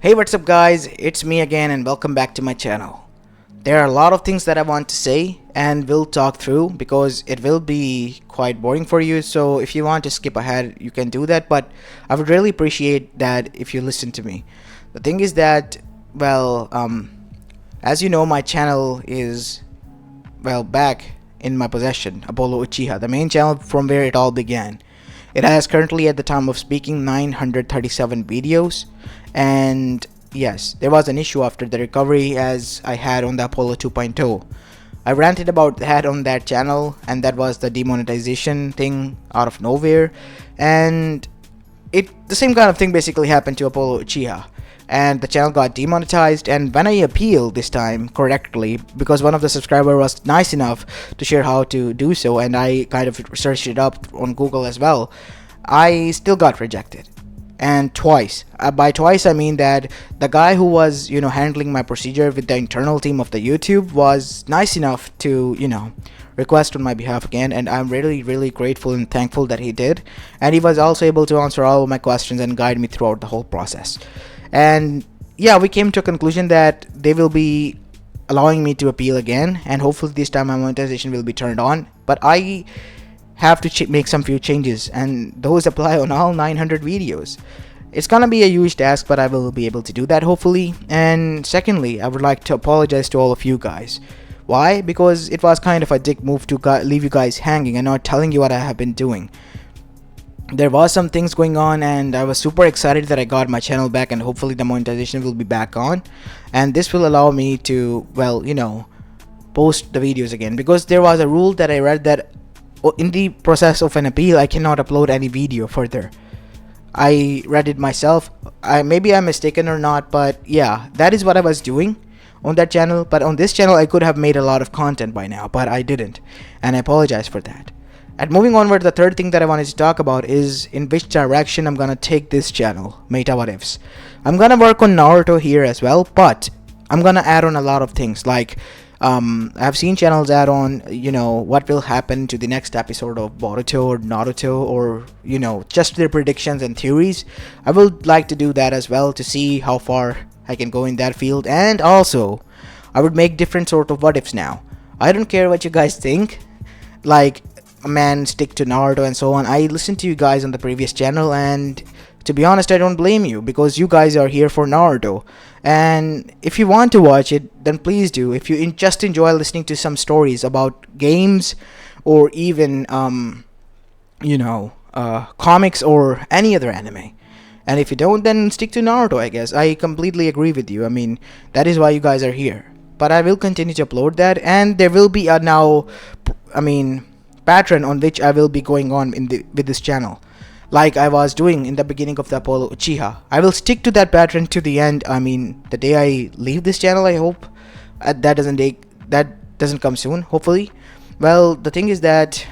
Hey, what's up guys, it's me again and welcome back to my channel. There are a lot of things that I want to say and we'll talk through because it will be quite boring for you, so if you want to skip ahead you can do that, but I would really appreciate that if you listen to me. The thing is that, as you know, my channel is, back in my possession, Apollo Uchiha, the main channel from where it all began. It has currently at the time of speaking 937 videos, and yes, there was an issue after the recovery as I had on the Apollo 2.0. I ranted about that on that channel, and that was the demonetization thing out of nowhere, and the same kind of thing basically happened to Apollo Uchiha, and the channel got demonetized. And when I appealed this time correctly, because one of the subscribers was nice enough to share how to do so, and I kind of searched it up on Google as well, I still got rejected. And twice. By twice I mean that the guy who was handling my procedure with the internal team of the YouTube was nice enough to request on my behalf again, and I'm really grateful and thankful that he did. And he was also able to answer all of my questions and guide me throughout the whole process. And yeah, we came to a conclusion that they will be allowing me to appeal again, and hopefully this time my monetization will be turned on. But I have to make some few changes, and those apply on all 900 videos. It's gonna be a huge task, but I will be able to do that hopefully. And secondly, I would like to apologize to all of you guys. Why? Because it was kind of a dick move to leave you guys hanging and not telling you what I have been doing. There was some things going on, and I was super excited that I got my channel back, and hopefully the monetization will be back on, and this will allow me to post the videos again, because there was a rule that I read that in the process of an appeal I cannot upload any video further. I read it myself. Maybe I'm mistaken or not, but yeah, that is what I was doing on that channel. But on this channel I could have made a lot of content by now, but I didn't, and I apologize for that. And moving onward, the third thing that I wanted to talk about is in which direction I'm gonna take this channel, Mayta What Ifs. I'm gonna work on Naruto here as well, but I'm gonna add on a lot of things, like I've seen channels add on what will happen to the next episode of Boruto or Naruto, or just their predictions and theories. I would like to do that as well to see how far I can go in that field. And also I would make different sort of what ifs now. I don't care what you guys think, like man, stick to Naruto and so on. I listened to you guys on the previous channel, and to be honest I don't blame you, because you guys are here for Naruto, and if you want to watch it then please do. If you just enjoy listening to some stories about games, or even comics or any other anime, and if you don't, then stick to Naruto, I guess. I completely agree with you. I mean, that is why you guys are here. But I will continue to upload that, and there will be a pattern on which I will be going on with this channel, like I was doing in the beginning of the Apollo Uchiha. I will stick to that pattern to the end. I mean, the day I leave this channel, I hope that doesn't come soon, hopefully. Well, the thing is that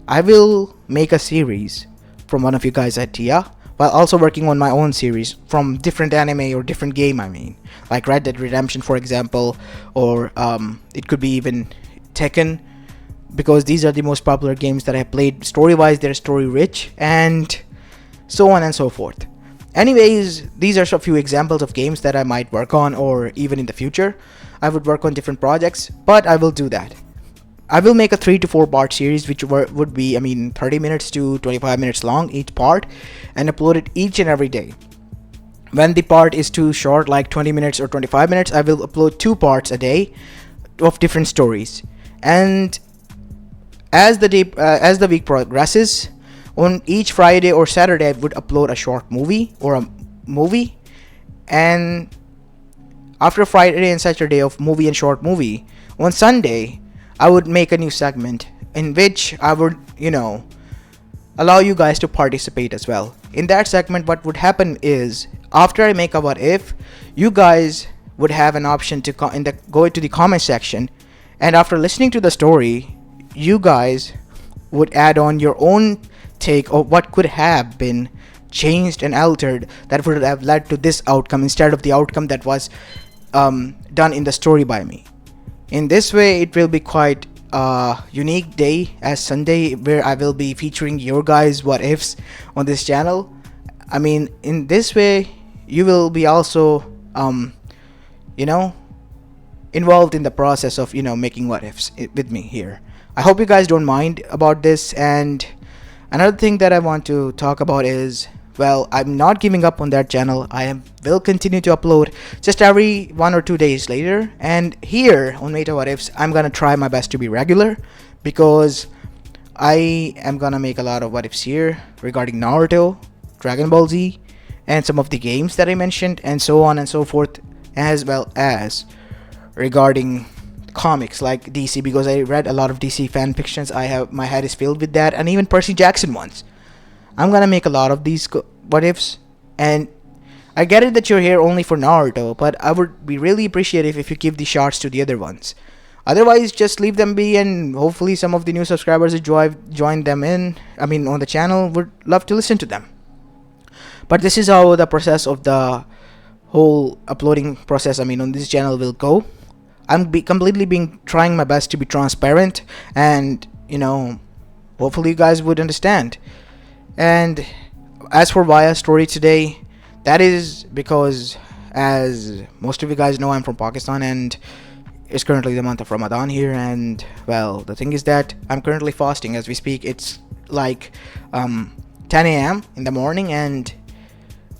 I will make a series from one of you guys at Tia, while also working on my own series from different anime or different game, I mean, like Red Dead Redemption for example, or it could be even Tekken, because these are the most popular games that I played. Story wise, they're story rich, and so on and so forth. Anyways, these are a few examples of games that I might work on, or even in the future I would work on different projects, but I will do that. I will make a 3 to 4 part series, which would be 30 minutes to 25 minutes long each part, and upload it each and every day. When the part is too short, like 20 minutes or 25 minutes, I will upload 2 parts a day of different stories. And as the week progresses, on each Friday or Saturday I would upload a short movie or a movie, and after Friday and Saturday of movie and short movie, on Sunday I would make a new segment in which I would allow you guys to participate as well. In that segment, what would happen is, after I make a what if, you guys would have an option to go into the comment section, and after listening to the story, you guys would add on your own take of what could have been changed and altered that would have led to this outcome instead of the outcome that was done in the story by me. In this way, it will be quite a unique day as Sunday, where I will be featuring your guys' what ifs on this channel. I mean, in this way, you will be also um you know involved in the process of making what ifs with me here. I hope you guys don't mind about this. And another thing that I want to talk about is, well, I'm not giving up on that channel. Will continue to upload just every 1 or 2 days later. And here on Mayta What Ifs, I'm gonna try my best to be regular, because I am gonna make a lot of what ifs here regarding Naruto, Dragon Ball Z, and some of the games that I mentioned, and so on and so forth, as well as regarding comics like DC, because I read a lot of DC fan fictions. My head is filled with that, and even Percy Jackson ones. I'm gonna make a lot of these what ifs, and I get it that you're here only for Naruto, but I would be really appreciative if you give the shots to the other ones. Otherwise, just leave them be, and hopefully some of the new subscribers who join them on the channel would love to listen to them. But this is how the process of the whole uploading process on this channel will go. Completely trying my best to be transparent, and hopefully you guys would understand. And as for Via story today, that is because, as most of you guys know, I'm from Pakistan, and it's currently the month of Ramadan here. And well, the thing is that I'm currently fasting as we speak. It's like 10 a.m. in the morning, and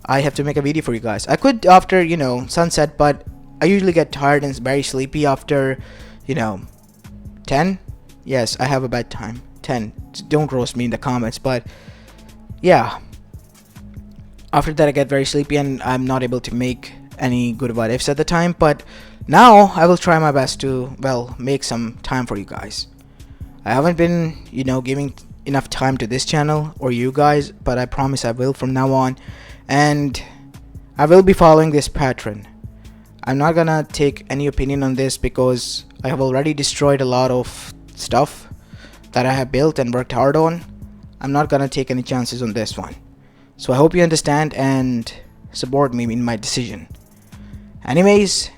I have to make a video for you guys. I could after sunset, but I usually get tired and very sleepy after 10. Yes, I have a bedtime 10. Don't roast me in the comments, but yeah, after that I get very sleepy and I'm not able to make any good what ifs at the time. But now I will try my best to, well, make some time for you guys. I haven't been giving enough time to this channel or you guys, but I promise I will from now on. And I will be following this pattern. I'm not gonna take any opinion on this, because I have already destroyed a lot of stuff that I have built and worked hard on. I'm not gonna take any chances on this one. So I hope you understand and support me in my decision. Anyways,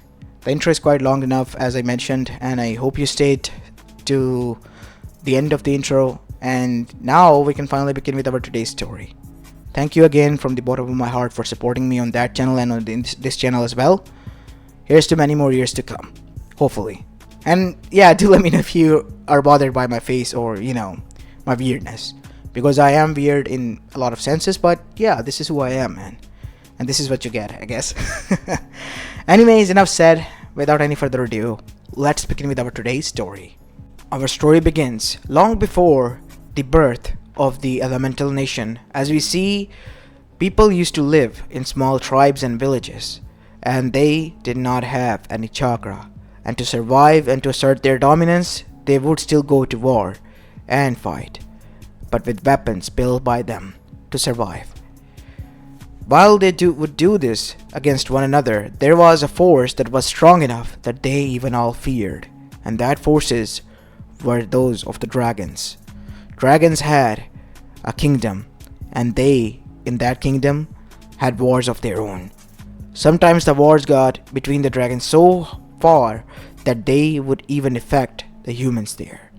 the intro is quite long enough, as I mentioned, and I hope you stayed to the end of the intro. And now we can finally begin with our today's story. Thank you again from the bottom of my heart for supporting me on that channel and on this channel as well. Here's to many more years to come, hopefully. And yeah, do let me know if you are bothered by my face or my weirdness, because I am weird in a lot of senses. But yeah, this is who I am, man, and this is what you get, I guess. Anyways, enough said. Without any further ado, let's begin with our today's story. Our story begins long before the birth of the elemental nation. As we see, people used to live in small tribes and villages, and they did not have any chakra. And to survive and to assert their dominance, they would still go to war and fight, but with weapons built by them to survive. While they would do this against one another, there was a force that was strong enough that they even all feared, and that forces were those of the dragons. Dragons had a kingdom, and they, in that kingdom, had wars of their own. Sometimes the wars got between the dragons so far that they would even affect the humans there.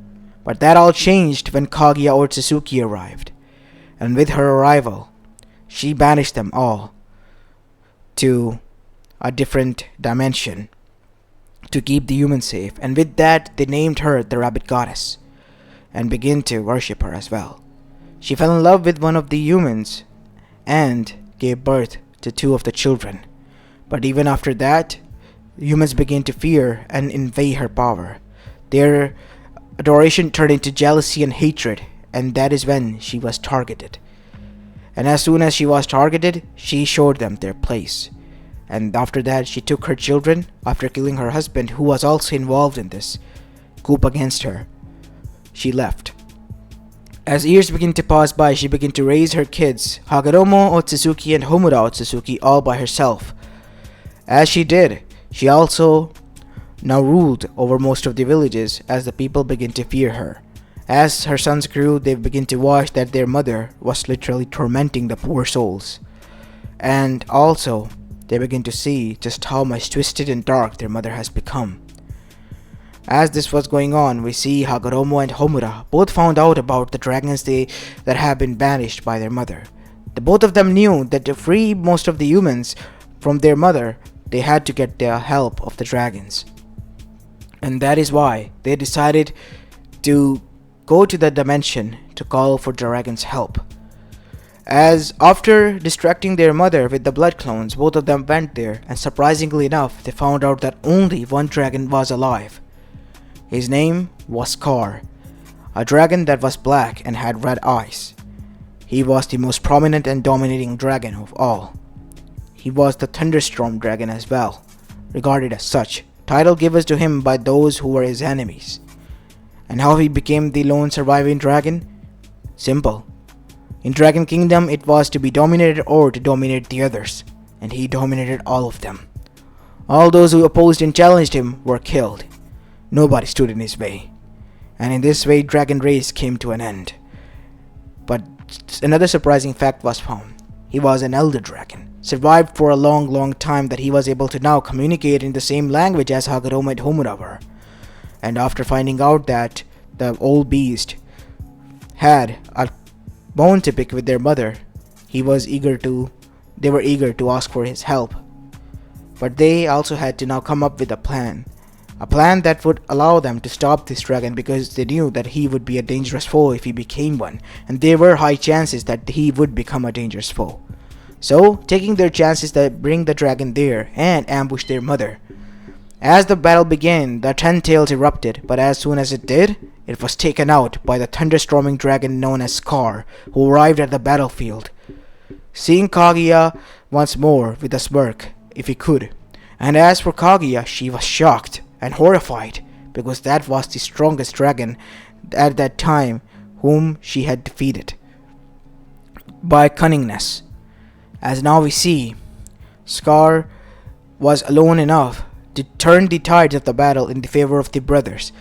But that all changed when Kaguya Otsutsuki arrived, and with her arrival, she banished them all to a different dimension to keep the humans safe. And with that, they named her the Rabbit Goddess and began to worship her as well. She fell in love with one of the humans and gave birth to 2 of the children. But even after that, humans began to fear and invade her power. Their adoration turned into jealousy and hatred, and that is when she was targeted. And as soon as she was targeted, she showed them their place. And after that, she took her children after killing her husband, who was also involved in this coup against her. She left. As years began to pass by, she began to raise her kids, Hagoromo Otsutsuki and Homura Otsutsuki, all by herself. As she did, she also now ruled over most of the villages, as the people began to fear her. As her sons grew, they began to watch that their mother was literally tormenting the poor souls. And also, they began to see just how much twisted and dark their mother has become. As this was going on, we see Hagoromo and Homura both found out about the dragons that have been banished by their mother. The both of them knew that to free most of the humans from their mother, they had to get the help of the dragons. And that is why they decided to go to the dimension to call for dragon's help. As after distracting their mother with the blood clones, both of them went there, and surprisingly enough, they found out that only one dragon was alive. His name was Scar, a dragon that was black and had red eyes. He was the most prominent and dominating dragon of all. He was the Thunderstorm Dragon as well, regarded as such, title given to him by those who were his enemies. And how he became the lone surviving dragon? Simple. In Dragon Kingdom, it was to be dominated or to dominate the others, and he dominated all of them. All those who opposed and challenged him were killed. Nobody stood in his way. And in this way, Dragon Race came to an end. But another surprising fact was found. He was an elder dragon, survived for a long time, that he was able to now communicate in the same language as Hagoromo and Homura were. And after finding out that the old beast had a bone to pick with their mother, they were eager to ask for his help. But they also had to now come up with a plan that would allow them to stop this dragon, because they knew that he would be a dangerous foe if he became one, and there were high chances that he would become a dangerous foe. So, taking their chances, they bring the dragon there and ambush their mother. As the battle began, the 10 tails erupted, but as soon as it did, it was taken out by the thunderstorming dragon known as Scar, who arrived at the battlefield. Seeing Kaguya once more with a smirk, if he could. And as for Kaguya, she was shocked and horrified, because that was the strongest dragon at that time whom she had defeated by cunningness. As now we see, Scar was alone enough to turn the tides of the battle in the favor of the brothers.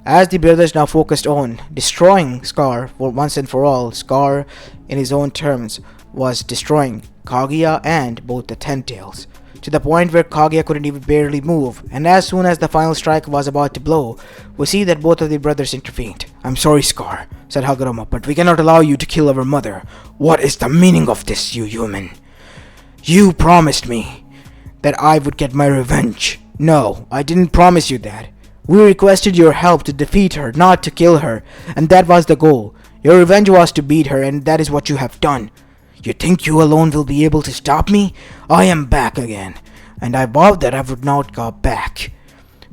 As the brothers now focused on destroying Scar for once and for all, Scar, in his own terms, was destroying Kaguya and both the 10 tails, to the point where Kaguya couldn't even barely move. And as soon as the final strike was about to blow, we see that both of the brothers intervened. "I'm sorry, Scar," said Hagoromo, "but we cannot allow you to kill our mother. What is the meaning of this, you human? You promised me that I would get my revenge." "No, I didn't promise you that. We requested your help to defeat her, not to kill her, and that was the goal. Your revenge was to beat her, and that is what you have done. You think you alone will be able to stop me? I am back again, and I vowed that I would not go back."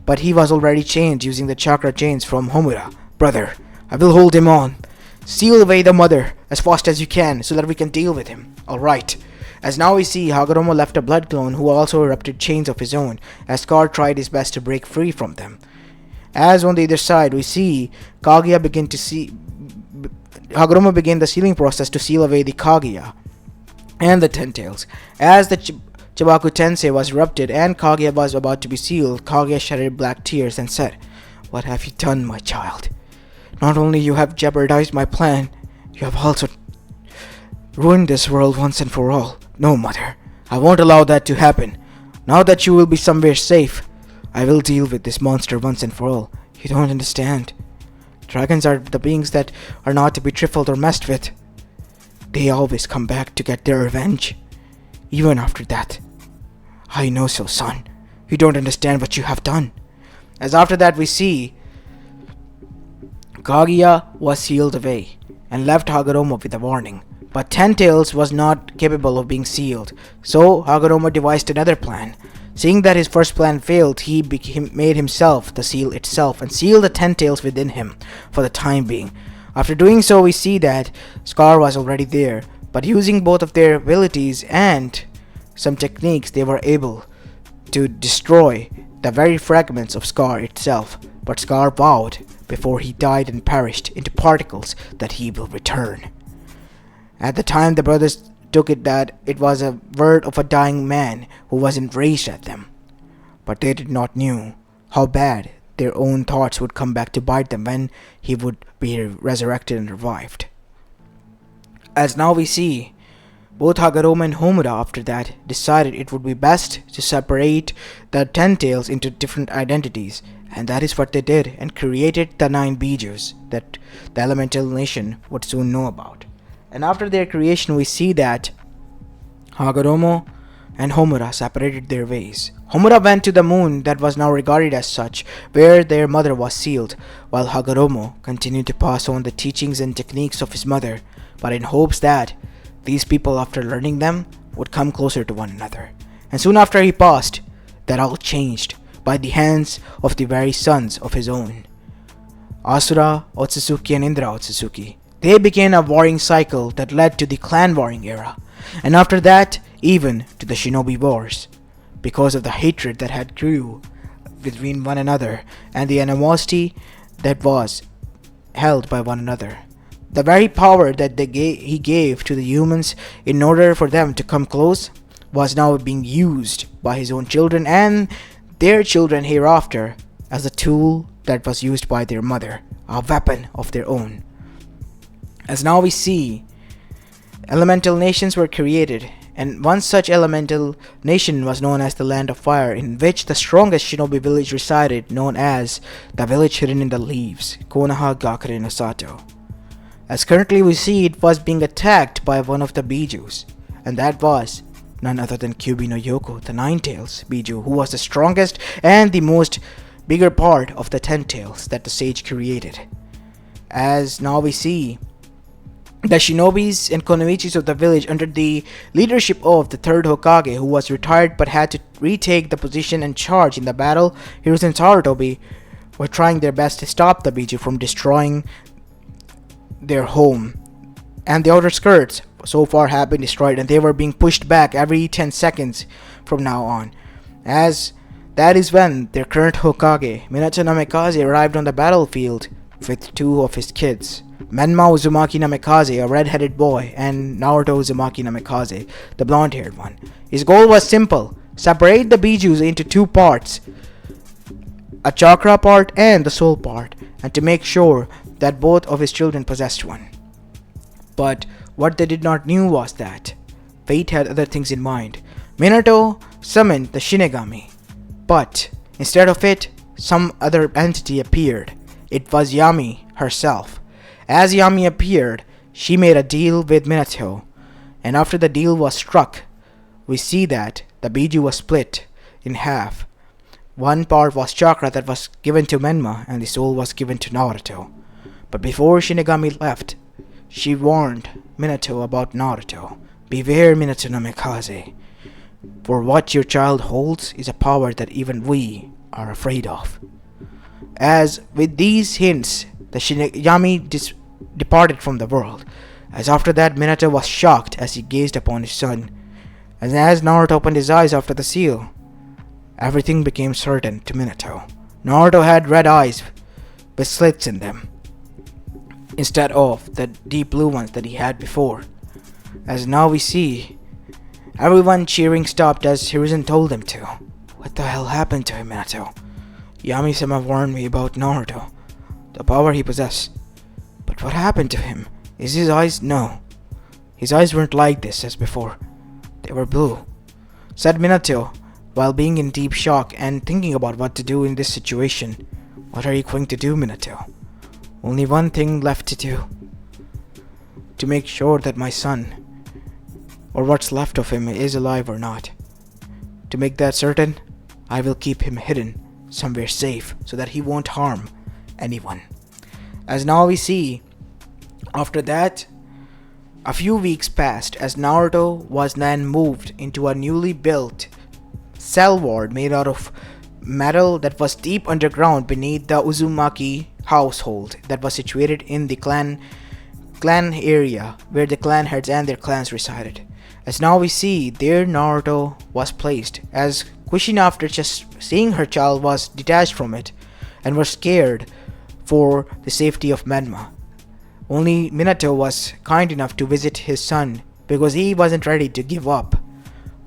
But he was already chained using the chakra chains from Homura. "Brother, I will hold him on. Seal away the mother as fast as you can so that we can deal with him." "Alright." As now we see, Hagoromo left a blood clone who also erupted chains of his own, as Scar tried his best to break free from them. As on the other side, we see Hagoromo began the sealing process to seal away the Kaguya and the 10 tails. As the Chibaku Tensei was erupted and Kaguya was about to be sealed, Kaguya shed black tears and said, "What have you done, my child? Not only you have jeopardized my plan, you have also ruined this world once and for all. No, mother, I won't allow that to happen. Now that you will be somewhere safe, I will deal with this monster once and for all. You don't understand. Dragons are the beings that are not to be trifled or messed with. They always come back to get their revenge, even after that. I know so, son. You don't understand what you have done." As after that we see Kaguya was sealed away and left Hagoromo with a warning. But 10 tails was not capable of being sealed, so Hagoromo devised another plan. Seeing that his first plan failed, he made himself the seal itself and sealed the 10 tails within him for the time being. After doing so, we see that Scar was already there, but using both of their abilities and some techniques, they were able to destroy the very fragments of Scar itself. But Scar vowed before he died and perished into particles that he will return. At the time, the brothers took it that it was a word of a dying man who was enraged at them. But they did not know how bad their own thoughts would come back to bite them when he would be resurrected and revived. As now we see, both Hagoromo and Homura after that decided it would be best to separate the 10 tails into different identities, and that is what they did, and created the 9 Bijus that the elemental nation would soon know about. And after their creation, we see that Hagoromo and Homura separated their ways. Homura went to the moon that was now regarded as such, where their mother was sealed, while Hagoromo continued to pass on the teachings and techniques of his mother, but in hopes that these people, after learning them, would come closer to one another. And soon after he passed, that all changed by the hands of the very sons of his own, Asura Otsutsuki and Indra Otsutsuki. They began a warring cycle that led to the clan warring era, and after that, even to the shinobi wars, because of the hatred that had grew between one another and the animosity that was held by one another. The very power that he gave to the humans in order for them to come close was now being used by his own children and their children hereafter as a tool that was used by their mother, a weapon of their own. As now we see, elemental nations were created, and one such elemental nation was known as the Land of Fire, in which the strongest shinobi village resided, known as the village hidden in the leaves, Konoha Gakure no Sato. As currently we see, it was being attacked by one of the Bijus, and that was none other than Kyubi no Yoko, the Nine-Tails Biju, who was the strongest and the most bigger part of the 10 tails that the sage created. As now we see, the shinobis and konoichis of the village under the leadership of the third Hokage, who was retired but had to retake the position and charge in the battle, Hiruzen and Sarutobi were trying their best to stop the Biju from destroying their home. And the outer skirts so far have been destroyed, and they were being pushed back every 10 seconds from now on. As that is when their current Hokage, Minato Namikaze, arrived on the battlefield with 2 of his kids, Menma Uzumaki Namikaze, a red-headed boy, and Naruto Uzumaki Namikaze, the blonde-haired one. His goal was simple: separate the Bijus into 2 parts, a chakra part and the soul part, and to make sure that both of his children possessed one. But what they did not knew was that fate had other things in mind. Minato summoned the Shinigami, but instead of it, some other entity appeared. It was Yami herself. As Yami appeared, she made a deal with Minato, and after the deal was struck, we see that the Biju was split in half. One part was chakra that was given to Menma, and the soul was given to Naruto. But before Shinigami left, she warned Minato about Naruto. Beware, Minato Namikaze, for what your child holds is a power that even we are afraid of. As with these hints, the Shinigami departed from the world. As after that, Minato was shocked as he gazed upon his son. And as Naruto opened his eyes after the seal, everything became certain to Minato. Naruto had red eyes with slits in them, instead of the deep blue ones that he had before. As now we see, everyone cheering stopped as Hiruzen told them to. What the hell happened to him, Minato? Yami-sama warned me about Naruto, the power he possessed. But what happened to him? Is his eyes? No. His eyes weren't like this as before. They were blue, said Minato, while being in deep shock and thinking about what to do in this situation. What are you going to do, Minato? Only one thing left to do. To make sure that my son, or what's left of him, is alive or not. To make that certain, I will keep him hidden somewhere safe so that he won't harm anyone. As now we see, after that, a few weeks passed as Naruto was then moved into a newly built cell ward made out of metal that was deep underground beneath the Uzumaki household that was situated in the clan area where the clan heads and their clans resided. As now we see, there Naruto was placed, as Kushina, after just seeing her child, was detached from it and was scared for the safety of Menma. Only Minato was kind enough to visit his son because he wasn't ready to give up.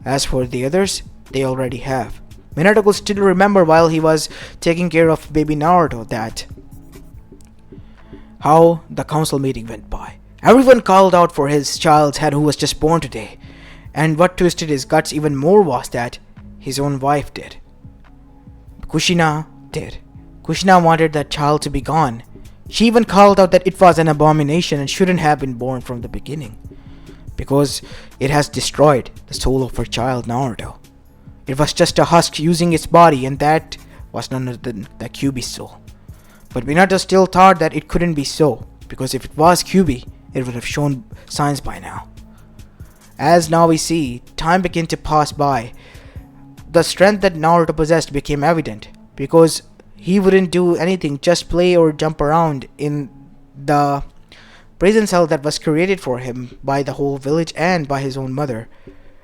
As for the others, they already have. Minato could still remember while he was taking care of baby Naruto that how the council meeting went by. Everyone called out for his child's head who was just born today. And what twisted his guts even more was that his own wife did. Kushina did. Kushina wanted that child to be gone. She even called out that it was an abomination and shouldn't have been born from the beginning. because it has destroyed the soul of her child Naruto. It was just a husk using its body, and that was none other than the Kyuubi's soul. But Minato still thought that it couldn't be so, because if it was Kyuubi, it would have shown signs by now. As now we see, time began to pass by. The strength that Naruto possessed became evident, because he wouldn't do anything, just play or jump around in the prison cell that was created for him by the whole village and by his own mother,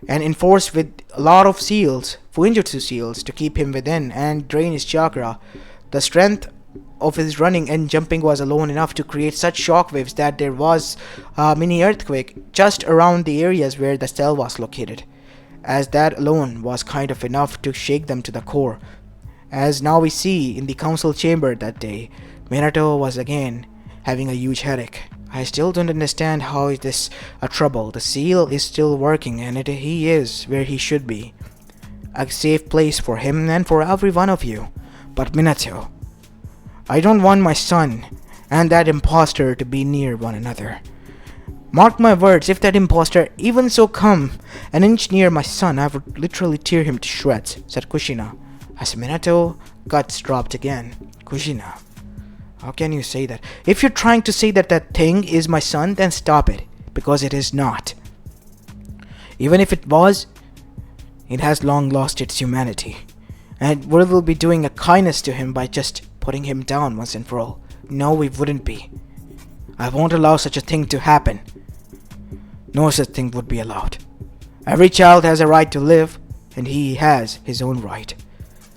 and enforced with a lot of seals, Fuinjutsu seals, to keep him within and drain his chakra. The strength of his running and jumping was alone enough to create such shockwaves that there was a mini earthquake just around the areas where the cell was located, as that alone was kind of enough to shake them to the core. As now we see in the council chamber that day, Minato was again having a huge headache. I still don't understand how is this a trouble. The seal is still working, and he is where he should be. A safe place for him and for every one of you. But Minato, I don't want my son and that impostor to be near one another. Mark my words, if that impostor even so come an inch near my son, I would literally tear him to shreds, said Kushina. As Minato guts dropped again. Kushina, how can you say that? If you're trying to say that that thing is my son, then stop it, because it is not. Even if it was, it has long lost its humanity, and we will be doing a kindness to him by just putting him down once and for all. No, we wouldn't be. I won't allow such a thing to happen. No such thing would be allowed. Every child has a right to live, and he has his own right.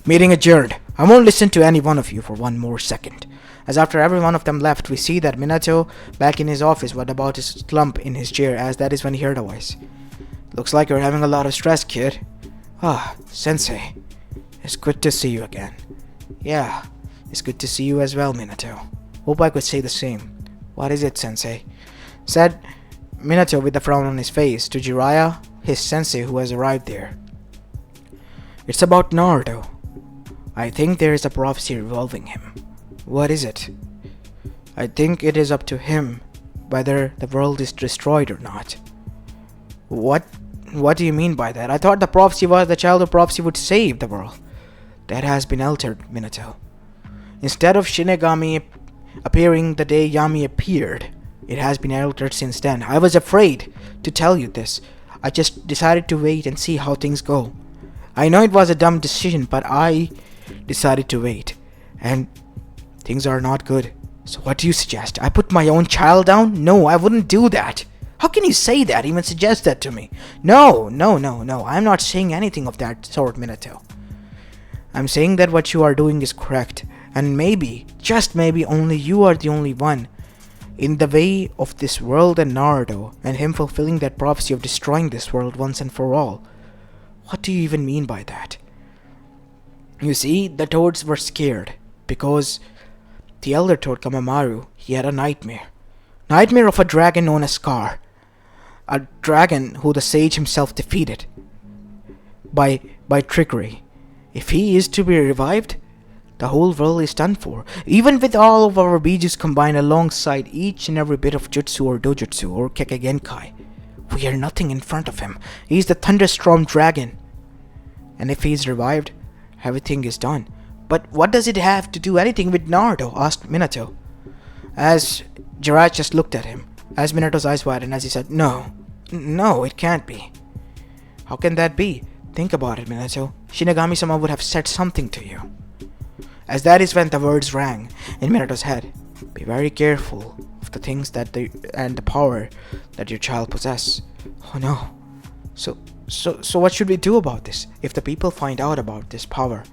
Meeting adjourned. I won't listen to any one of you for one more second. As after every one of them left, we see that Minato, back in his office, was about to slump in his chair, as that is when he heard a voice. Looks like you're having a lot of stress, kid. Ah, Sensei. It's good to see you again. Yeah, it's good to see you as well, Minato. Hope I could say the same. What is it, Sensei? Said Minato with a frown on his face to Jiraiya, his sensei who has arrived there. It's about Naruto. I think there is a prophecy revolving him. What is it? I think it is up to him whether the world is destroyed or not. What do you mean by that? I thought the prophecy was the child of prophecy would save the world. That has been altered, Minato. Instead of Shinigami appearing the day Yami appeared, it has been altered since then. I was afraid to tell you this. I just decided to wait and see how things go. I know it was a dumb decision, but I decided to wait. And things are not good. So what do you suggest? I put my own child down? No, I wouldn't do that. How can you say that, even suggest that to me? No. I'm not saying anything of that sort, Minato. I'm saying that what you are doing is correct. And maybe, just maybe, only you are the only one in the way of this world and Naruto, and him fulfilling that prophecy of destroying this world once and for all. What do you even mean by that? You see, the toads were scared, because the elder toad Kamamaru, he had a nightmare. Nightmare of a dragon known as Scar. A dragon who the sage himself defeated by trickery. If he is to be revived, the whole world is done for. Even with all of our bijus combined alongside each and every bit of jutsu or dojutsu or kekkei, we are nothing in front of him. He is the thunderstorm dragon. And if he is revived, everything is done. But what does it have to do anything with Naruto? Asked Minato. As Jiraiya just looked at him, as Minato's eyes widened as he said, No, it can't be. How can that be? Think about it, Minato. Shinigami-sama would have said something to you. As that is when the words rang in Minato's head. Be very careful of the things and the power that your child possess. Oh no. So what should we do about this? If the people find out about this power,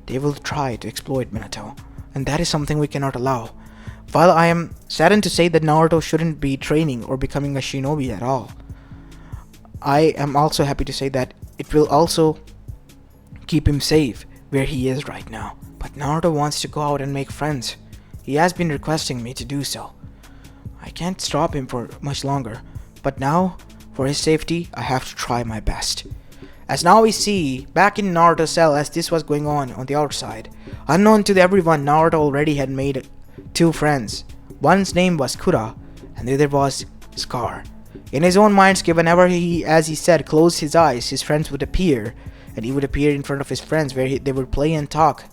they will try to exploit Minato, and that is something we cannot allow. While I am saddened to say that Naruto shouldn't be training or becoming a shinobi at all, I am also happy to say that it will also keep him safe where he is right now. But Naruto wants to go out and make friends. He has been requesting me to do so. I can't stop him for much longer, but now, for his safety, I have to try my best. As now we see, back in Naruto's cell as this was going on the outside, unknown to everyone, Naruto already had made two friends. One's name was Kura, and the other was Scar. In his own mindscape, whenever he, as he said, closed his eyes, his friends would appear, and he would appear in front of his friends where they would play and talk.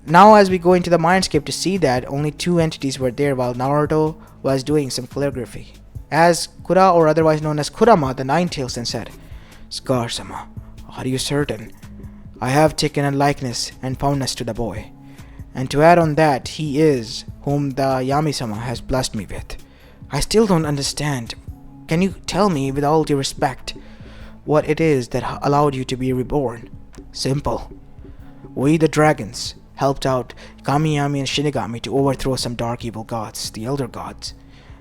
Now as we go into the mindscape to see that only two entities were there while Naruto was doing some calligraphy. As Kura, or otherwise known as Kurama, the Nine-Tails, then said, "Scar-sama, are you certain? I have taken a likeness and fondness to the boy. And to add on that, he is whom the Yami-sama has blessed me with. I still don't understand. Can you tell me, with all due respect, what it is that allowed you to be reborn?" "Simple. We, the dragons, helped out Kamiyami and Shinigami to overthrow some dark evil gods, the elder gods.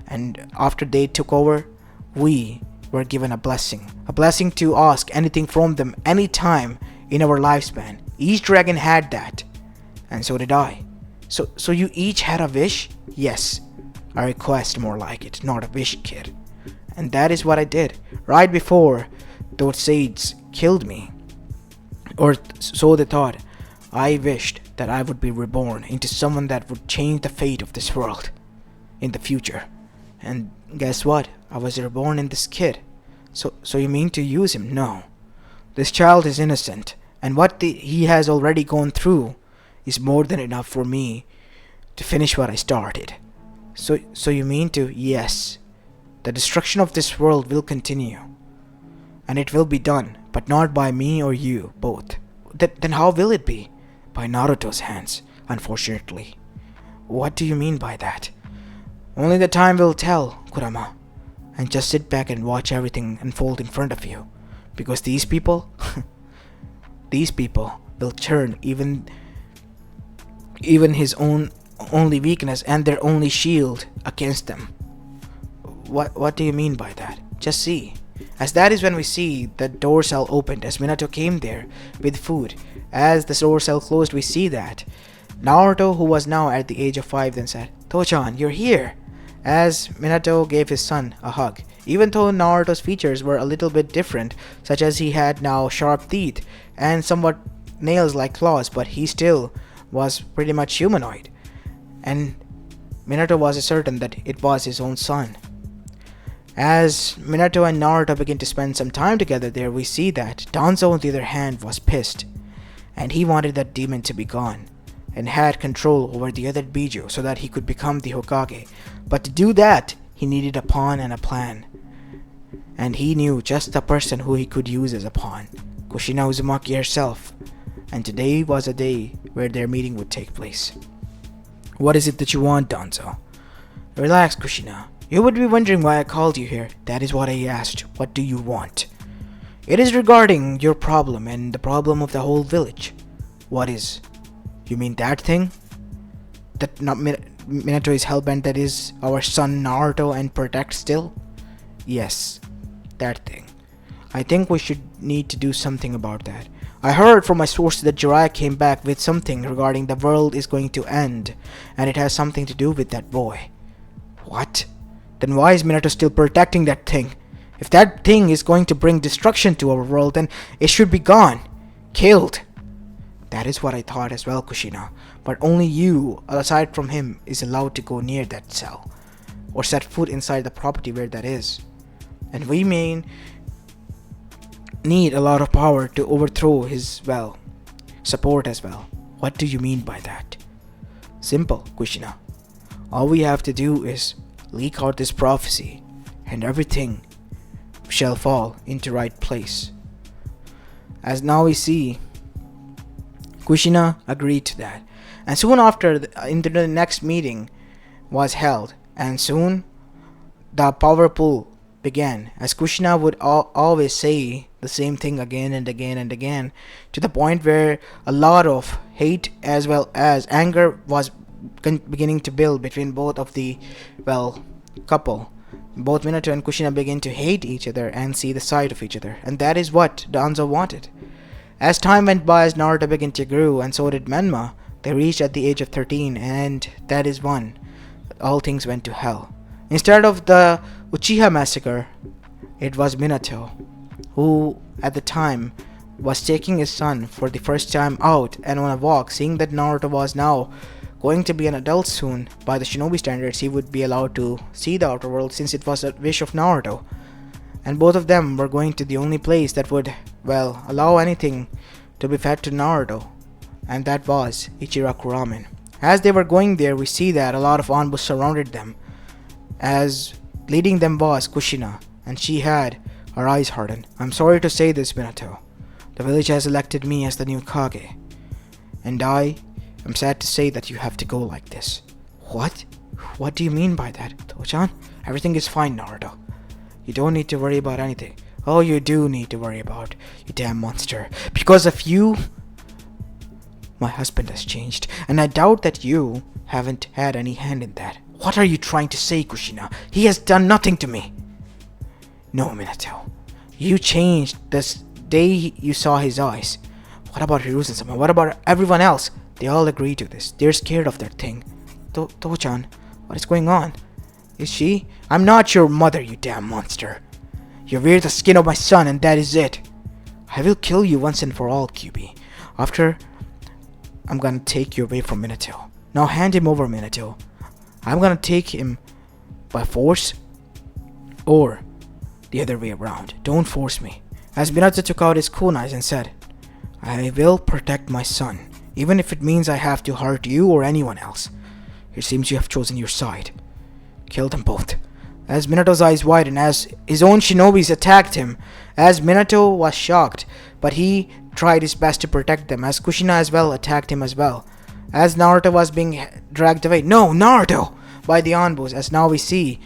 And after they took over, we were given a blessing to ask anything from them anytime in our lifespan. Each dragon had that, and so did I. So you each had a wish?" "Yes, a request more like it, not a wish, kid. And that is what I did, right before those Saids killed me. Or so they thought. I wished that I would be reborn into someone that would change the fate of this world in the future. And guess what? I was reborn in this kid. So you mean to use him? No. This child is innocent, and what he has already gone through is more than enough for me to finish what I started. So you mean to? Yes. The destruction of this world will continue. And it will be done, but not by me or you, both. Then how will it be? By Naruto's hands, unfortunately." "What do you mean by that?" "Only the time will tell, Kurama. And just sit back and watch everything unfold in front of you. Because these people, these people will turn even his own only weakness and their only shield against them." What do you mean by that?" "Just see." As that is when we see the door cell opened as Minato came there with food. As the door cell closed, we see that Naruto, who was now at the age of 5, then said, "Tochan, you're here." As Minato gave his son a hug. Even though Naruto's features were a little bit different, such as he had now sharp teeth and somewhat nails like claws, but he still was pretty much humanoid. And Minato was certain that it was his own son. As Minato and Naruto begin to spend some time together there, we see that Danzo, on the other hand, was pissed, and he wanted that demon to be gone, and had control over the other Biju so that he could become the Hokage. But to do that, he needed a pawn and a plan. And he knew just the person who he could use as a pawn, Kushina Uzumaki herself. And today was a day where their meeting would take place. "What is it that you want, Danzo?" "Relax, Kushina. You would be wondering why I called you here. That is what I asked. What do you want?" "It is regarding your problem and the problem of the whole village." "What is? You mean that thing? That not Minato is hellbent, that is our son Naruto, and protect still?" "Yes, that thing. I think we should need to do something about that. I heard from my sources that Jiraiya came back with something regarding the world is going to end, and it has something to do with that boy." "What? Then why is Minato still protecting that thing? If that thing is going to bring destruction to our world, then it should be gone. Killed." "That is what I thought as well, Kushina. But only you, aside from him, is allowed to go near that cell, or set foot inside the property where that is. And we may need a lot of power to overthrow his, support as well." "What do you mean by that?" "Simple, Kushina. All we have to do is leak out this prophecy, and everything shall fall into right place." As now we see, Kushina agreed to that, and soon after into the next meeting was held, and soon the power pool began, as Kushina would always say the same thing again and again and again, to the point where a lot of hate as well as anger was beginning to build between both of the couple. Both Minato and Kushina begin to hate each other and see the side of each other, and that is what Danzo wanted. As time went by, as Naruto began to grow, and so did Menma, they reached at the age of 13, and that is when all things went to hell. Instead of the Uchiha massacre, it was Minato, who at the time was taking his son for the first time out and on a walk, seeing that Naruto was now going to be an adult soon. By the shinobi standards, he would be allowed to see the outer world since it was a wish of Naruto. And both of them were going to the only place that would, well, allow anything to be fed to Naruto, and that was Ichiraku Ramen. As they were going there, we see that a lot of Anbus surrounded them, as leading them was Kushina, and she had her eyes hardened. I'm sorry to say this, Minato. The village has elected me as the new Kage, and I am sad to say that you have to go like this. What? What do you mean by that, Toho-chan? Everything is fine, Naruto. You don't need to worry about anything. Oh, you do need to worry about, you damn monster. Because of you, my husband has changed, and I doubt that you haven't had any hand in that. What are you trying to say, Kushina? He has done nothing to me. No, Minato. You changed this day you saw his eyes. What about Hiruzen-sama? What about everyone else? They all agree to this. They're scared of that thing. Toho-chan, what is going on? Is she? I'm not your mother, you damn monster. You wear the skin of my son, and that is it. I will kill you once and for all, Kyuubi. After, I'm gonna take you away from Minato. Now hand him over, Minato. I'm gonna take him by force, or the other way around. Don't force me. As Minato took out his kunais and said, I will protect my son, even if it means I have to hurt you or anyone else. It seems you have chosen your side. Kill them both. As Minato's eyes widened, as his own shinobis attacked him, as Minato was shocked, but he tried his best to protect them, as Kushina as well attacked him as well. As Naruto was being dragged away, no, Naruto! By the Anbus, as now we see,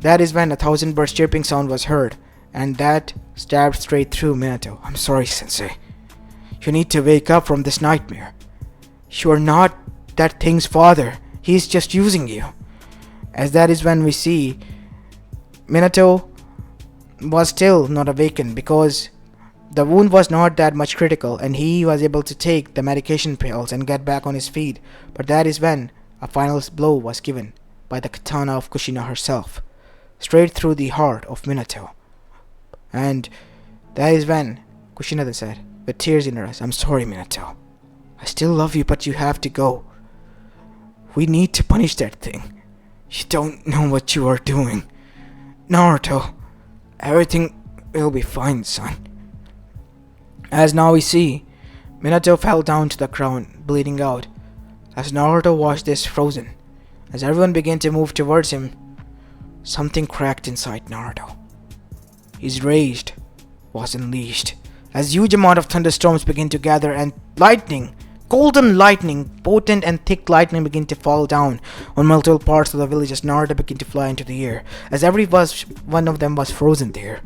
that is when a thousand birds chirping sound was heard, and that stabbed straight through Minato. I'm sorry, Sensei. You need to wake up from this nightmare. You are not that thing's father. He is just using you. As that is when we see Minato was still not awakened because the wound was not that much critical and he was able to take the medication pills and get back on his feet. But that is when a final blow was given by the katana of Kushina herself, straight through the heart of Minato. And that is when Kushina then said, with tears in her eyes, I'm sorry, Minato. I still love you, but you have to go. We need to punish that thing. You don't know what you are doing. Naruto, everything will be fine, son. As now we see, Minato fell down to the ground, bleeding out. As Naruto watched this frozen, as everyone began to move towards him, something cracked inside Naruto. His rage was unleashed, as huge amount of thunderstorms began to gather and lightning, golden lightning, potent and thick lightning began to fall down on multiple parts of the village as Naruto began to fly into the air, as one of them was frozen there.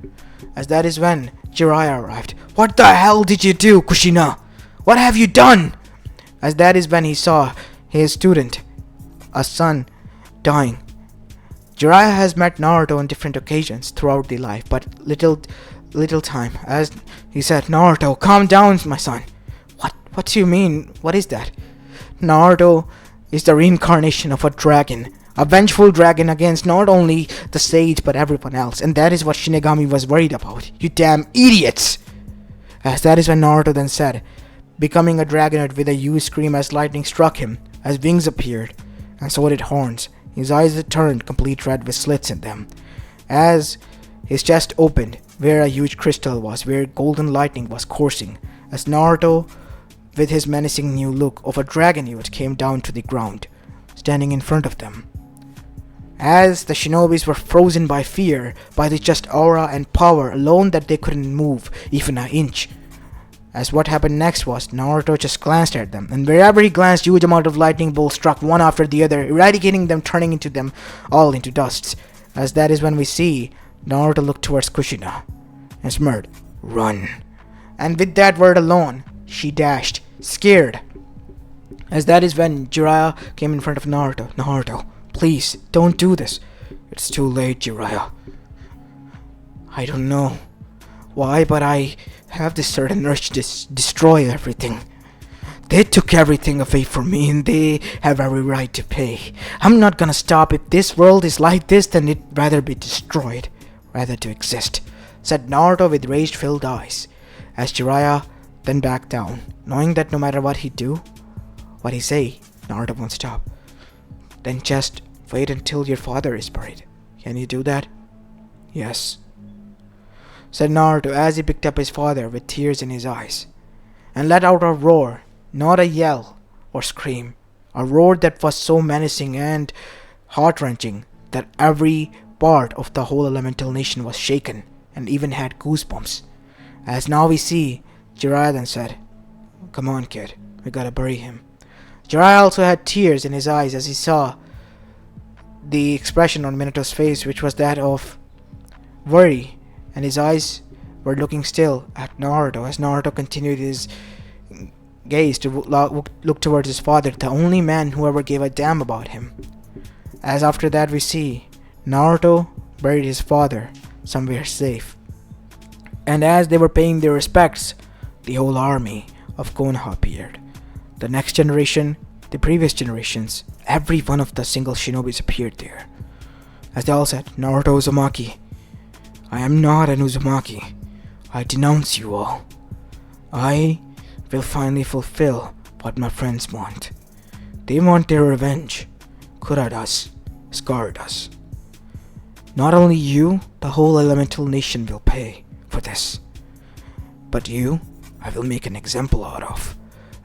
As that is when Jiraiya arrived. What the hell did you do, Kushina? What have you done? As that is when he saw his student, a son, dying. Jiraiya has met Naruto on different occasions throughout the life, but little time. As he said, Naruto, calm down, my son. What do you mean? What is that? Naruto is the reincarnation of a dragon. A vengeful dragon against not only the sage but everyone else. And that is what Shinigami was worried about. You damn idiots! As that is when Naruto then said, becoming a dragonet with a huge scream as lightning struck him, as wings appeared, and so did horns. His eyes had turned complete red with slits in them. As his chest opened, where a huge crystal was, where golden lightning was coursing, as Naruto, with his menacing new look of a dragon youth, came down to the ground, standing in front of them. As the shinobis were frozen by fear, by the just aura and power alone that they couldn't move even an inch. As what happened next was, Naruto just glanced at them, and wherever he glanced, huge amount of lightning bolts struck one after the other, eradicating them, turning into them all into dusts. As that is when we see Naruto look towards Kushina and smirked, run. And with that word alone, she dashed, scared. As that is when Jiraiya came in front of Naruto. Naruto, please, don't do this. It's too late, Jiraiya. I don't know why, but I have this certain urge to destroy everything. They took everything away from me and they have every right to pay. I'm not gonna stop. If this world is like this, then it'd rather be destroyed, rather to exist, said Naruto with rage-filled eyes, as Jiraiya then backed down, knowing that no matter what he do, what he say, Naruto won't stop. Then just wait until your father is buried. Can you do that? Yes, said Naruto as he picked up his father with tears in his eyes, and let out a roar, not a yell or scream, a roar that was so menacing and heart-wrenching that every part of the whole elemental nation was shaken and even had goosebumps. As now we see, Jiraiya then said, "Come on, kid, we gotta bury him." Jiraiya also had tears in his eyes as he saw the expression on Minato's face, which was that of worry, and his eyes were looking still at Naruto as Naruto continued his gaze to look towards his father, the only man who ever gave a damn about him. As after that we see Naruto buried his father somewhere safe. And as they were paying their respects, the whole army of Konoha appeared. The next generation, the previous generations, every one of the single shinobis appeared there. As they all said, "Naruto Uzumaki, I am not an Uzumaki. I denounce you all. I will finally fulfill what my friends want. They want their revenge. Kurat us, scarred us. Not only you, the whole elemental nation will pay for this. But you, I will make an example out of."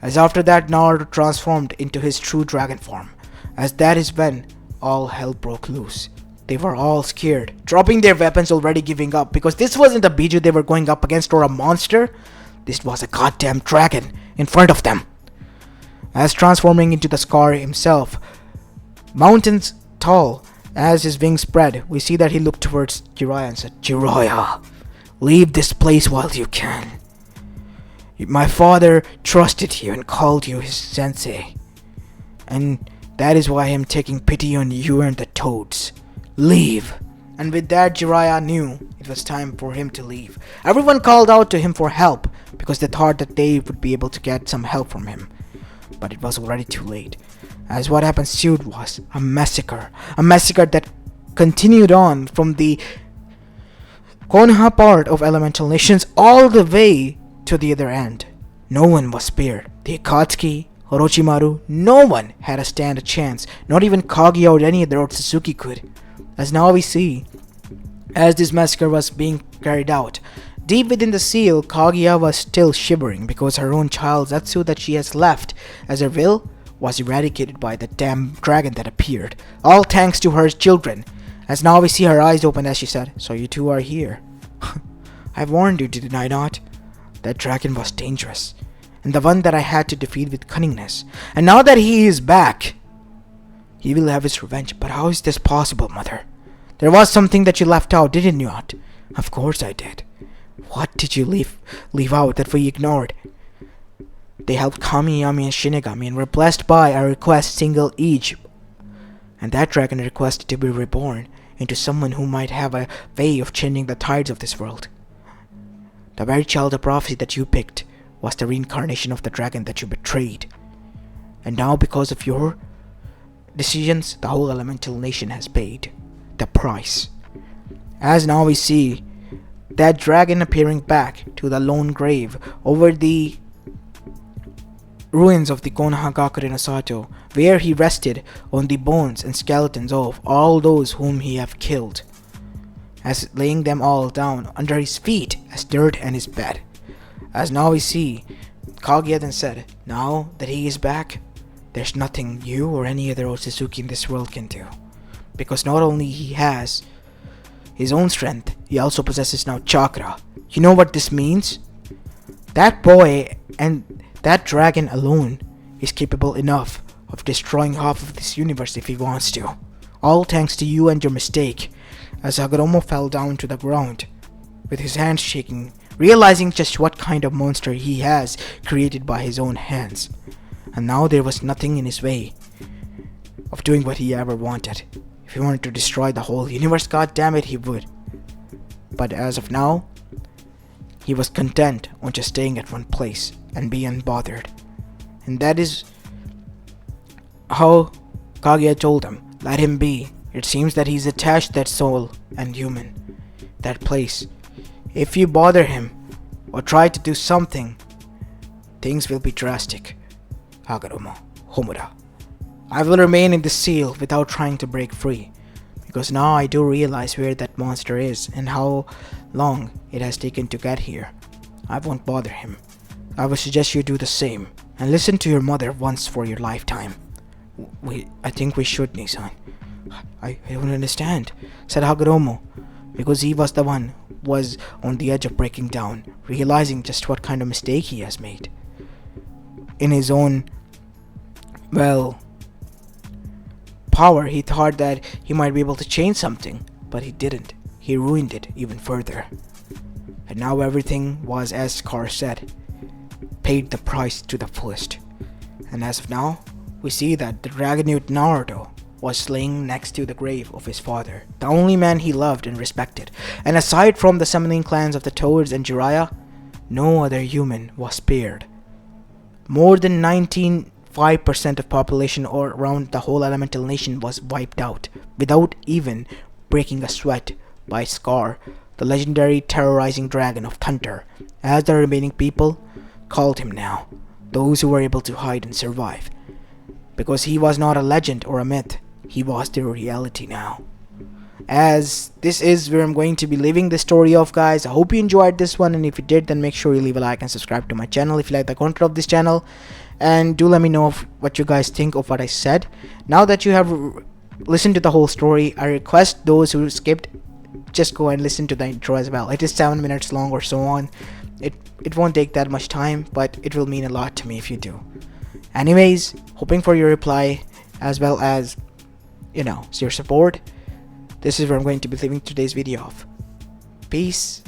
As after that, Naruto transformed into his true dragon form, as that is when all hell broke loose. They were all scared, dropping their weapons, already giving up, because this wasn't a Biju they were going up against or a monster. This was a goddamn dragon in front of them. As transforming into the Scar himself, mountains tall, as his wings spread, we see that he looked towards Jiraiya and said, "Jiraiya, leave this place while you can. My father trusted you and called you his sensei, and that is why I am taking pity on you and the toads. Leave." And with that, Jiraiya knew it was time for him to leave. Everyone called out to him for help because they thought that they would be able to get some help from him. But it was already too late, as what ensued was a massacre that continued on from the Konoha part of elemental nations all the way to the other end. No one was spared. The Akatsuki, Orochimaru, no one had a chance. Not even Kaguya or any other Otsutsuki could. As now we see, as this massacre was being carried out, deep within the seal, Kaguya was still shivering because her own child Zetsu that she has left as her will was eradicated by the damn dragon that appeared. All thanks to her children. As now we see her eyes open as she said, "So you two are here. I warned you, did I not? That dragon was dangerous, and the one that I had to defeat with cunningness. And now that he is back, he will have his revenge. But how is this possible, mother? There was something that you left out, didn't you not?" "Of course I did. What did you leave out that we ignored?" "They helped Kamiyami and Shinigami and were blessed by a request single each. And that dragon requested to be reborn into someone who might have a way of changing the tides of this world. The very child of prophecy that you picked was the reincarnation of the dragon that you betrayed. And now because of your decisions, the whole elemental nation has paid the price." As now we see that dragon appearing back to the lone grave over the ruins of the Konohagakure no Sato, where he rested on the bones and skeletons of all those whom he have killed, as laying them all down under his feet as dirt and his bed. As now we see, Kaguya then said, "Now that he is back, there's nothing you or any other Otsutsuki in this world can do. Because not only he has his own strength, he also possesses now chakra. You know what this means? That boy and that dragon alone is capable enough of destroying half of this universe if he wants to. All thanks to you and your mistake." As Hagoromo fell down to the ground, with his hands shaking, realizing just what kind of monster he has created by his own hands. And now there was nothing in his way of doing what he ever wanted. If he wanted to destroy the whole universe, god damn it, he would. But as of now, he was content on just staying at one place and be unbothered. And that is how Kaguya told him, "Let him be. It seems that he's attached that soul and human, that place. If you bother him or try to do something, things will be drastic." Hagoromo, Homura, I will remain in this seal without trying to break free, because now I do realize where that monster is and how long it has taken to get here. I won't bother him. I would suggest you do the same, and listen to your mother once for your lifetime. I think we should, Nissan. I don't understand, said Hagoromo, because he was the one who was on the edge of breaking down, realizing just what kind of mistake he has made. In his own, power, he thought that he might be able to change something, but he didn't. He ruined it even further. And now everything was as Scar said, paid the price to the fullest. And as of now, we see that the dragon youth Naruto was slain next to the grave of his father, the only man he loved and respected. And aside from the summoning clans of the Toads and Jiraiya, no other human was spared. More than 95% of population or around the whole elemental nation was wiped out, without even breaking a sweat, by Scar, the legendary terrorizing dragon of Thunder, as the remaining people called him now, those who were able to hide and survive. Because he was not a legend or a myth, he was the reality now. As this is where I'm going to be leaving the story off, guys. I hope you enjoyed this one, and if you did, then make sure you leave a like and subscribe to my channel if you like the content of this channel. And do let me know what you guys think of what I said. Now that you have listened to the whole story, I request those who skipped, just go and listen to the intro as well. It is 7 minutes long or so on. It won't take that much time, but it will mean a lot to me if you do. Anyways, hoping for your reply as well as, your support. This is where I'm going to be leaving today's video off. Peace.